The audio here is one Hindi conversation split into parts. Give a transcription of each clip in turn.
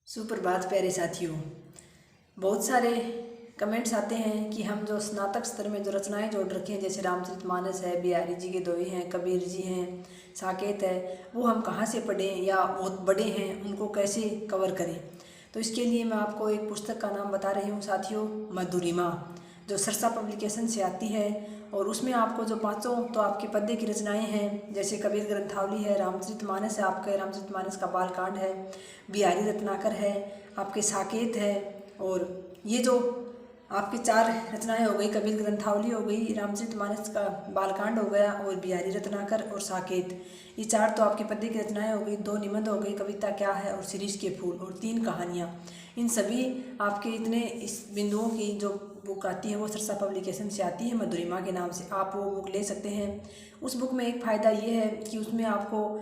सुप्रभात प्यारे साथियों। बहुत सारे कमेंट्स आते हैं कि हम जो स्नातक स्तर में जो रचनाएं जोड़ रखे हैं, जैसे रामचरितमानस है, बिहारी जी के दोहे हैं, कबीर जी हैं, साकेत है, वो हम कहाँ से पढ़ें या बहुत बड़े हैं उनको कैसे कवर करें। तो इसके लिए मैं आपको एक पुस्तक का नाम बता रही हूँ साथियों, मधुरिमा, जो सरसा पब्लिकेशन से आती है। और उसमें आपको जो पांचों तो आपके पद्य की रचनाएं हैं, जैसे कबीर ग्रंथावली है, रामचरितमानस है, आपके रामचरितमानस का बालकांड है, बिहारी रत्नाकर है, आपके साकेत है, और ये जो आपकी चार रचनाएं हो गई, कबीर ग्रंथावली हो गई, रामचरितमानस का बालकांड हो गया और बिहारी रत्नाकर और साकेत, ये चार तो आपके पद्य की रचनाएं हो गई। दो निबंध हो गई, कविता क्या है और शिरीष के फूल, और तीन कहानियाँ। इन सभी आपके इतने इस बिंदुओं की जो बुक आती है वो सरसा पब्लिकेशन से आती है, मधुरिमा के नाम से। आप वो बुक ले सकते हैं। उस बुक में एक फ़ायदा ये है कि उसमें आपको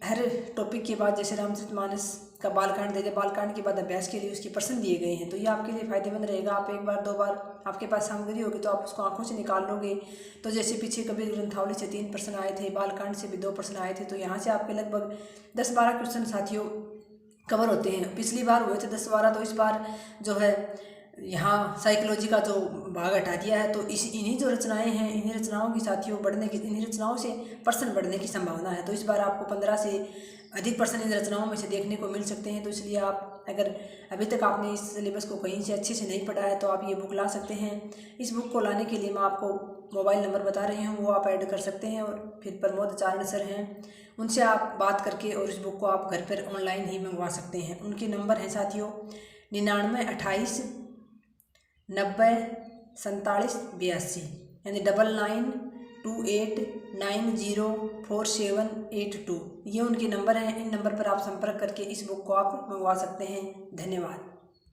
हर टॉपिक के बाद, जैसे रामचरितमानस का बालकांड दे दे, बालकांड के बाद अभ्यास के लिए उसके प्रश्न दिए गए हैं, तो ये आपके लिए फ़ायदेमंद रहेगा। आप एक बार दो बार आपके पास सामग्री होगी तो आप उसको आंखों से निकाल लोगे। तो जैसे पीछे कबीर ग्रंथावली से 3 प्रश्न आए थे, बालकांड से भी 2 प्रश्न आए थे, तो यहाँ से आपके लगभग 10-12 क्वेश्चन साथियों कवर होते हैं। पिछली बार हुए थे 10-12, तो इस बार जो है यहाँ साइकोलॉजी का जो भाग हटा दिया है। तो इन्हीं जो रचनाएं हैं, इन्हीं रचनाओं की साथियों बढ़ने की, इन्हीं रचनाओं से प्रश्न बढ़ने की संभावना है। तो इस बार आपको 15 से अधिक प्रश्न इन रचनाओं में से देखने को मिल सकते हैं। तो इसलिए आप अगर अभी तक आपने इस सिलेबस को कहीं से अच्छे से नहीं पढ़ा है तो आप ये बुक ला सकते हैं। इस बुक को लाने के लिए मैं आपको मोबाइल नंबर बता रही हूँ, वो आप ऐड कर सकते हैं। और फिर प्रमोद आचार्य सर हैं, उनसे आप बात करके और इस बुक को आप घर पर ऑनलाइन ही मंगवा सकते हैं। उनके नंबर हैं साथियों 9928 90 47 82, यानी 9928904782। ये उनके नंबर हैं। इन नंबर पर आप संपर्क करके इस बुक को आप मंगवा सकते हैं। धन्यवाद।